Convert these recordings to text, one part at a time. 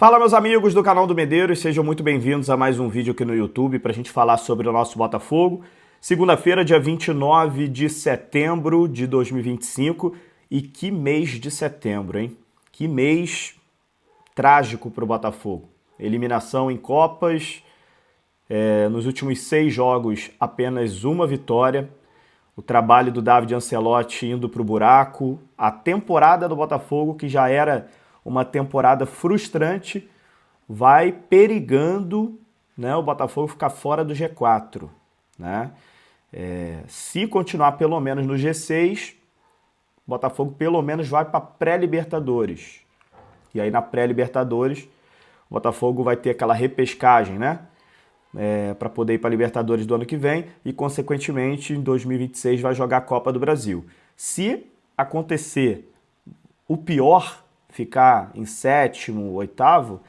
Fala, meus amigos do canal do Medeiros, sejam muito bem-vindos a mais um vídeo aqui no YouTube para a gente falar sobre o nosso Botafogo. Segunda-feira, dia 29 de setembro de 2025. E que mês de setembro, hein? Que mês trágico para o Botafogo. Eliminação em Copas, nos últimos 6 jogos apenas uma vitória. O trabalho do David Ancelotti indo para o buraco. A temporada do Botafogo, que já era uma temporada frustrante, vai perigando, né, o Botafogo ficar fora do G4. Né? Se continuar pelo menos no G6, o Botafogo pelo menos vai para pré-Libertadores. E aí na pré-Libertadores, o Botafogo vai ter aquela repescagem, né? Para poder ir para a Libertadores do ano que vem e, consequentemente, em 2026 vai jogar a Copa do Brasil. Se acontecer o pior, ficar em sétimo, oitavo,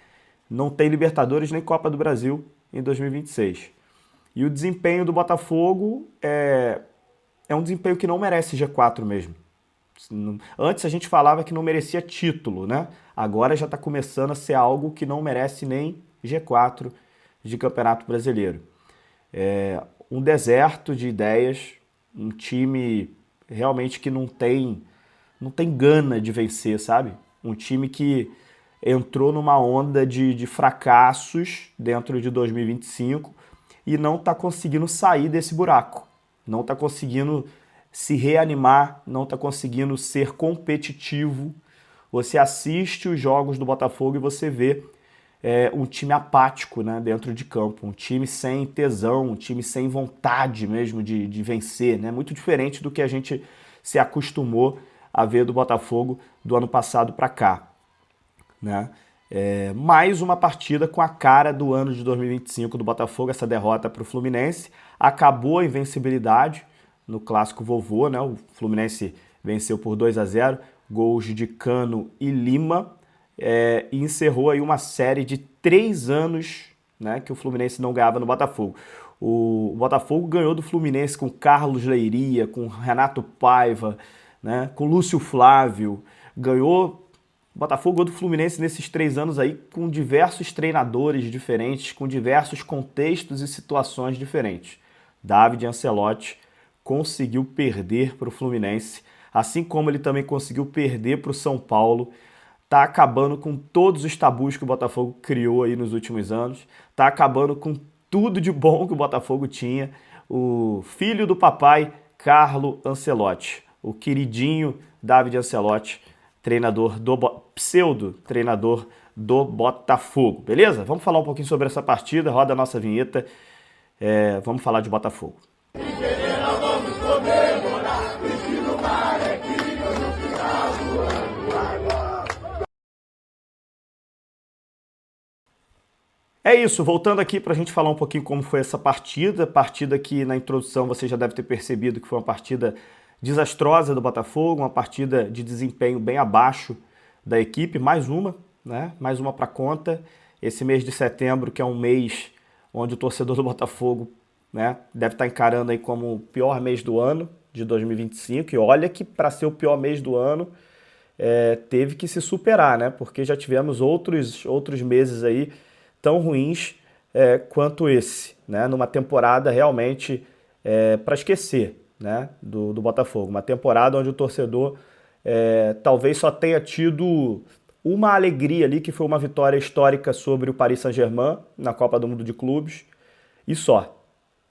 não tem Libertadores nem Copa do Brasil em 2026. E o desempenho do Botafogo é um desempenho que não merece G4 mesmo. Antes a gente falava que não merecia título, né? Agora já está começando a ser algo que não merece nem G4 de Campeonato Brasileiro. Um deserto de ideias, um time realmente que não tem gana de vencer, sabe? Um time que entrou numa onda de fracassos dentro de 2025 e não está conseguindo sair desse buraco. Não está conseguindo se reanimar, não está conseguindo ser competitivo. Você assiste os jogos do Botafogo e você vê um time apático, né, dentro de campo. Um time sem tesão, um time sem vontade mesmo de vencer. Né? Muito diferente do que a gente se acostumou a ver do Botafogo do ano passado para cá. Né? Mais uma partida com a cara do ano de 2025 do Botafogo, essa derrota para o Fluminense. Acabou a invencibilidade no Clássico Vovô, né? O Fluminense venceu por 2-0, gols de Cano e Lima, e encerrou aí uma série de 3 anos, né, que o Fluminense não ganhava no Botafogo. O Botafogo ganhou do Fluminense com Carlos Leiria, com Renato Paiva, né, com Lúcio Flávio, o Botafogo ganhou do Fluminense nesses 3 anos aí com diversos treinadores diferentes, com diversos contextos e situações diferentes. David Ancelotti conseguiu perder para o Fluminense, assim como ele também conseguiu perder para o São Paulo. Tá acabando com todos os tabus que o Botafogo criou aí nos últimos anos, tá acabando com tudo de bom que o Botafogo tinha. O filho do papai, Carlo Ancelotti, o queridinho David Ancelotti, pseudo-treinador do Botafogo, beleza? Vamos falar um pouquinho sobre essa partida, roda a nossa vinheta, vamos falar de Botafogo. É isso, voltando aqui para a gente falar um pouquinho como foi essa partida que na introdução você já deve ter percebido que foi uma partida desastrosa do Botafogo, uma partida de desempenho bem abaixo da equipe, mais uma, né? Mais uma para conta. Esse mês de setembro, que é um mês onde o torcedor do Botafogo, né, deve estar encarando aí como o pior mês do ano de 2025, e olha que para ser o pior mês do ano teve que se superar, né? Porque já tivemos outros meses aí tão ruins quanto esse, né? Numa temporada realmente para esquecer, né? do Botafogo. Uma temporada onde o torcedor talvez só tenha tido uma alegria ali, que foi uma vitória histórica sobre o Paris Saint-Germain na Copa do Mundo de Clubes, e só.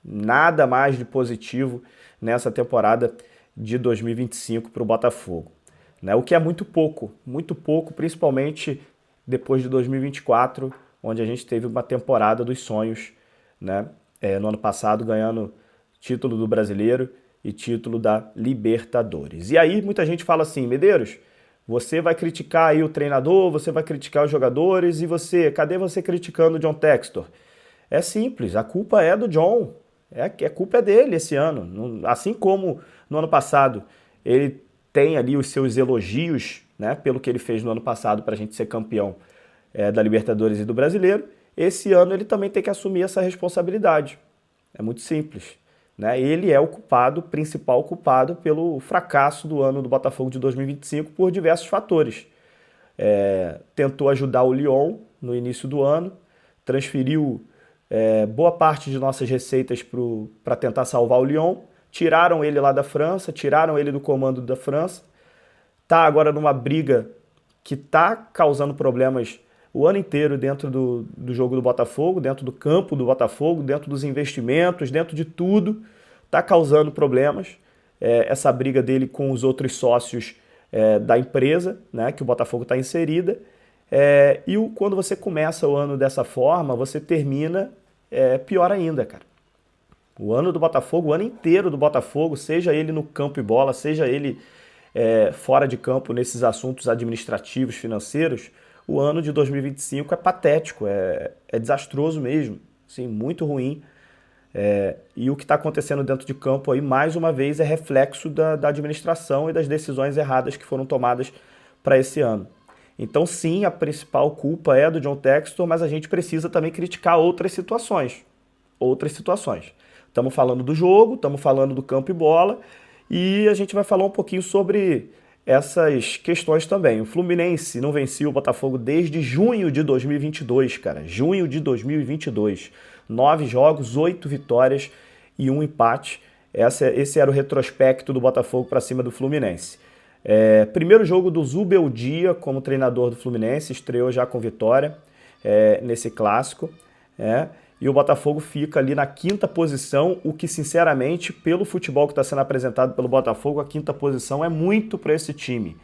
Nada mais de positivo nessa temporada de 2025 para o Botafogo. Né? O que é muito pouco, principalmente depois de 2024, onde a gente teve uma temporada dos sonhos, né? No ano passado ganhando título do Brasileiro e título da Libertadores. E aí muita gente fala assim, Medeiros, você vai criticar aí o treinador, você vai criticar os jogadores, e cadê você criticando o John Textor? É simples, a culpa é do John, a culpa é dele esse ano. Assim como no ano passado ele tem ali os seus elogios, né, pelo que ele fez no ano passado para a gente ser campeão da Libertadores e do Brasileiro, esse ano ele também tem que assumir essa responsabilidade. É muito simples. Né? Ele é o principal culpado pelo fracasso do ano do Botafogo de 2025 por diversos fatores. Tentou ajudar o Lyon, no início do ano, transferiu boa parte de nossas receitas para tentar salvar o Lyon, tiraram ele lá da França, tiraram ele do comando da França, está agora numa briga que está causando problemas o ano inteiro dentro do jogo do Botafogo, dentro do campo do Botafogo, dentro dos investimentos, dentro de tudo, está causando problemas. Essa briga dele com os outros sócios da empresa, né, que o Botafogo está inserida. Quando você começa o ano dessa forma, você termina pior ainda, cara. O ano do Botafogo, o ano inteiro do Botafogo, seja ele no campo e bola, seja ele fora de campo nesses assuntos administrativos, financeiros, o ano de 2025 é patético, é desastroso mesmo, assim, muito ruim. E o que está acontecendo dentro de campo aí, mais uma vez, é reflexo da administração e das decisões erradas que foram tomadas para esse ano. Então, sim, a principal culpa é do John Textor, mas a gente precisa também criticar outras situações. Estamos falando do jogo, estamos falando do campo e bola, e a gente vai falar um pouquinho sobre essas questões também. O Fluminense não vencia o Botafogo desde junho de 2022, cara. Junho de 2022. 9 jogos, 8 vitórias e 1 empate. Esse era o retrospecto do Botafogo para cima do Fluminense. Primeiro jogo do Zubeldia como treinador do Fluminense, estreou já com vitória nesse clássico. E o Botafogo fica ali na 5ª posição, o que, sinceramente, pelo futebol que está sendo apresentado pelo Botafogo, a 5ª posição é muito para esse time.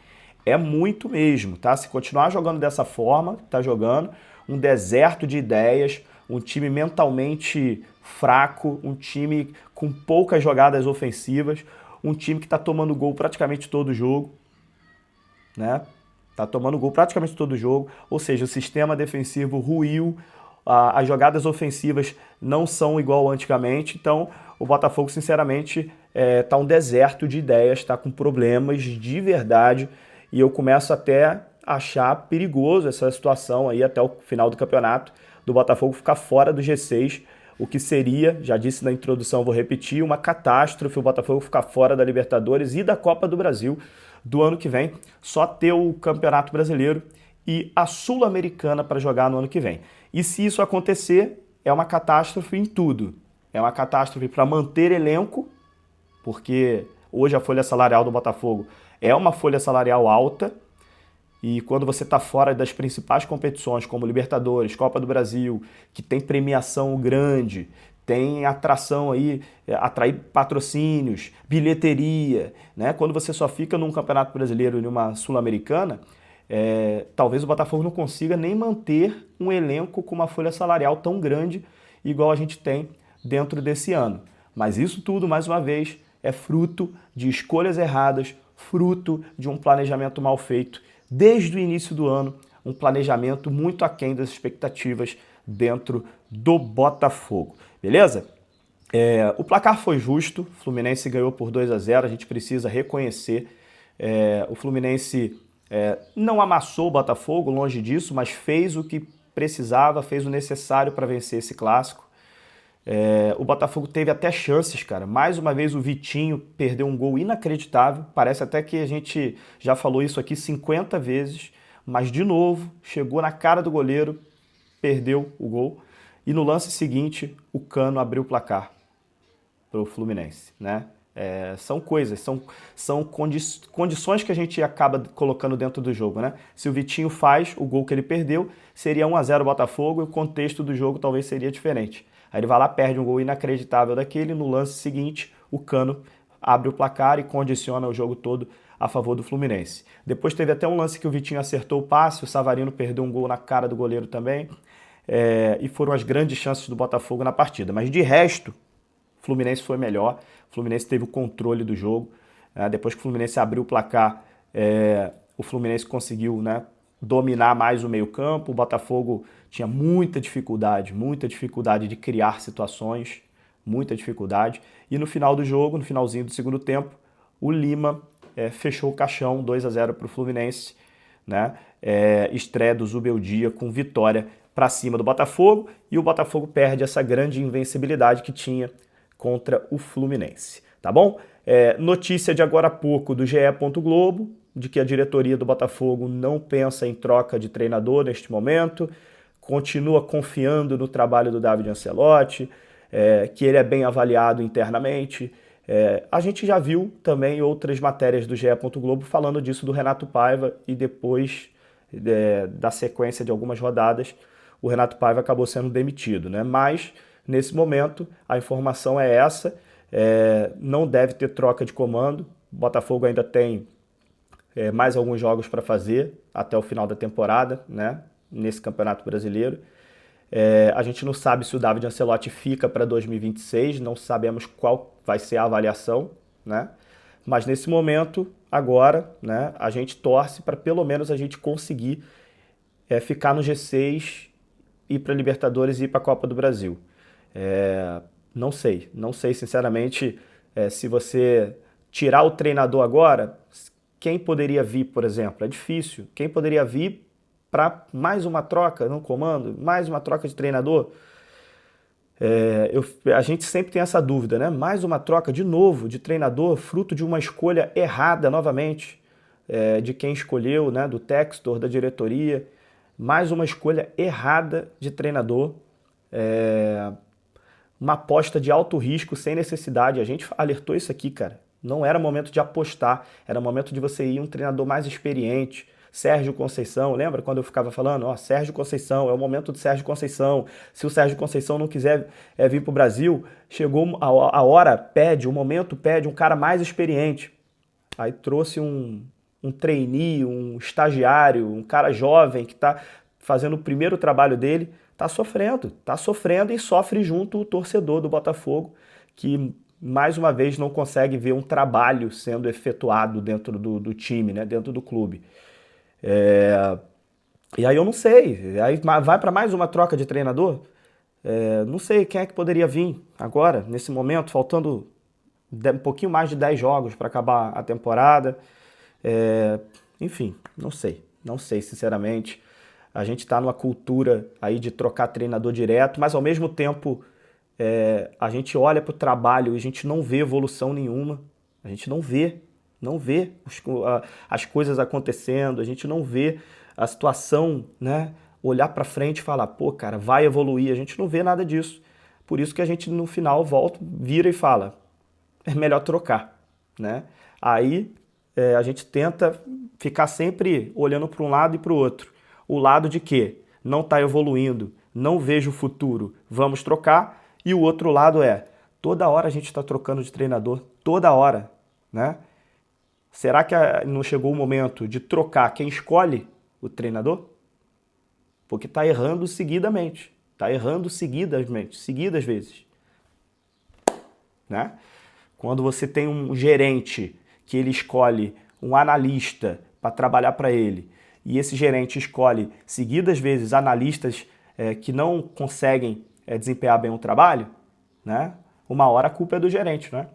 É muito mesmo, tá? Se continuar jogando dessa forma, tá jogando, um deserto de ideias, um time mentalmente fraco, um time com poucas jogadas ofensivas, um time que está tomando gol praticamente todo jogo, né? Tá tomando gol praticamente todo jogo, ou seja, o sistema defensivo ruiu, as jogadas ofensivas não são igual antigamente, então o Botafogo, sinceramente, tá um deserto de ideias, tá com problemas de verdade, e eu começo até a achar perigoso essa situação aí até o final do campeonato, do Botafogo ficar fora do G6, o que seria, já disse na introdução, vou repetir, uma catástrofe o Botafogo ficar fora da Libertadores e da Copa do Brasil do ano que vem, só ter o Campeonato Brasileiro e a Sul-Americana para jogar no ano que vem. E se isso acontecer, é uma catástrofe em tudo. É uma catástrofe para manter elenco, porque hoje a folha salarial do Botafogo é uma folha salarial alta, e quando você está fora das principais competições, como Libertadores, Copa do Brasil, que tem premiação grande, tem atração aí, atrair patrocínios, bilheteria, né? Quando você só fica num Campeonato Brasileiro e numa Sul-Americana, talvez o Botafogo não consiga nem manter um elenco com uma folha salarial tão grande igual a gente tem dentro desse ano. Mas isso tudo, mais uma vez, é fruto de escolhas erradas, fruto de um planejamento mal feito desde o início do ano, um planejamento muito aquém das expectativas dentro do Botafogo. Beleza? O placar foi justo, o Fluminense ganhou por 2-0, a gente precisa reconhecer. O Fluminense não amassou o Botafogo, longe disso, mas fez o que precisava, fez o necessário para vencer esse clássico. O Botafogo teve até chances, cara. Mais uma vez o Vitinho perdeu um gol inacreditável. Parece até que a gente já falou isso aqui 50 vezes, mas de novo chegou na cara do goleiro, perdeu o gol. E no lance seguinte, o Cano abriu o placar para o Fluminense, né? São coisas, são condições que a gente acaba colocando dentro do jogo, né? Se o Vitinho faz o gol que ele perdeu, seria 1-0 Botafogo e o contexto do jogo talvez seria diferente. Aí ele vai lá, perde um gol inacreditável daquele, no lance seguinte, o Cano abre o placar e condiciona o jogo todo a favor do Fluminense. Depois teve até um lance que o Vitinho acertou o passe, o Savarino perdeu um gol na cara do goleiro também, e foram as grandes chances do Botafogo na partida. Mas de resto, o Fluminense foi melhor, o Fluminense teve o controle do jogo, depois que o Fluminense abriu o placar, o Fluminense conseguiu, né, dominar mais o meio-campo. O Botafogo tinha muita dificuldade de criar situações, muita dificuldade. E no final do jogo, no finalzinho do segundo tempo, o Lima fechou o caixão, 2-0 para o Fluminense, né? Estreia do Zubeldia com vitória para cima do Botafogo, e o Botafogo perde essa grande invencibilidade que tinha contra o Fluminense, tá bom? Notícia de agora há pouco do GE. Globo, de que a diretoria do Botafogo não pensa em troca de treinador neste momento. continua confiando no trabalho do David Ancelotti, que ele é bem avaliado internamente. A gente já viu também outras matérias do GE. Globo falando disso do Renato Paiva, e depois da sequência de algumas rodadas, o Renato Paiva acabou sendo demitido, né? Mas, nesse momento, a informação é essa, não deve ter troca de comando. O Botafogo ainda tem mais alguns jogos para fazer até o final da temporada, né? Nesse Campeonato Brasileiro. A gente não sabe se o David Ancelotti fica para 2026, não sabemos qual vai ser a avaliação, né? Mas nesse momento, agora, né, a gente torce para pelo menos a gente conseguir ficar no G6, ir para a Libertadores e ir para a Copa do Brasil. Não sei sinceramente, se você tirar o treinador agora, quem poderia vir, por exemplo? É difícil. Quem poderia vir para mais uma troca no comando, mais uma troca de treinador? A gente sempre tem essa dúvida, né? Mais uma troca de novo de treinador, fruto de uma escolha errada novamente, de quem escolheu, né? Do Textor, da diretoria. Mais uma escolha errada de treinador. Uma aposta de alto risco, sem necessidade. A gente alertou isso aqui, cara. Não era momento de apostar, era momento de você ir um treinador mais experiente. Sérgio Conceição, lembra quando eu ficava falando? Sérgio Conceição, é o momento do Sérgio Conceição. Se o Sérgio Conceição não quiser vir para o Brasil, chegou a hora, o momento pede um cara mais experiente. Aí trouxe um trainee, um estagiário, um cara jovem que está fazendo o primeiro trabalho dele, está sofrendo e sofre junto o torcedor do Botafogo, que mais uma vez não consegue ver um trabalho sendo efetuado dentro do time, né, dentro do clube. E aí eu não sei, aí vai para mais uma troca de treinador? Não sei quem é que poderia vir agora, nesse momento, faltando um pouquinho mais de 10 jogos para acabar a temporada. Enfim, não sei sinceramente. A gente está numa cultura aí de trocar treinador direto, mas ao mesmo tempo a gente olha para o trabalho e a gente não vê evolução nenhuma. A gente não vê as coisas acontecendo, a gente não vê a situação, né, olhar para frente e falar, pô, cara, vai evoluir. A gente não vê nada disso. Por isso que a gente no final vira e fala, é melhor trocar, né? Aí a gente tenta ficar sempre olhando para um lado e para o outro. O lado de que não está evoluindo, não vejo o futuro, vamos trocar. E o outro lado toda hora a gente está trocando de treinador, toda hora, né? Será que não chegou o momento de trocar quem escolhe o treinador? Porque está errando seguidamente, seguidas vezes, né? Quando você tem um gerente que ele escolhe um analista para trabalhar para ele, e esse gerente escolhe seguidas vezes analistas que não conseguem desempenhar bem o trabalho, né? Uma hora a culpa é do gerente, né?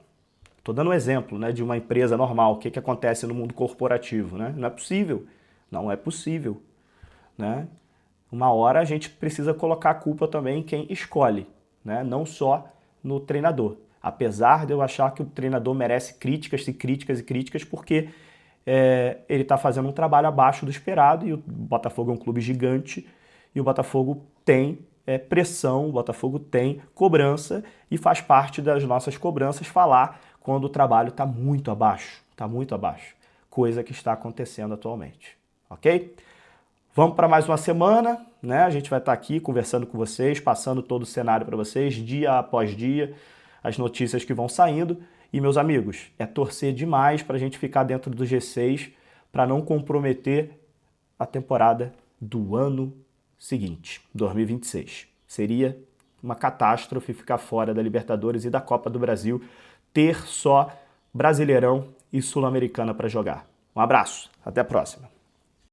Estou dando um exemplo, né, de uma empresa normal, o que acontece no mundo corporativo, né? Não é possível, né? Uma hora a gente precisa colocar a culpa também em quem escolhe, né? Não só no treinador. Apesar de eu achar que o treinador merece críticas e críticas e críticas, porque ele está fazendo um trabalho abaixo do esperado, e o Botafogo é um clube gigante, e o Botafogo tem pressão, o Botafogo tem cobrança, e faz parte das nossas cobranças falar quando o trabalho está muito abaixo, coisa que está acontecendo atualmente, ok? Vamos para mais uma semana, né? A gente vai estar aqui conversando com vocês, passando todo o cenário para vocês, dia após dia, as notícias que vão saindo. E, meus amigos, torcer demais para a gente ficar dentro do G6, para não comprometer a temporada do ano seguinte, 2026. Seria uma catástrofe ficar fora da Libertadores e da Copa do Brasil, ter só Brasileirão e Sul-Americana para jogar. Um abraço, até a próxima.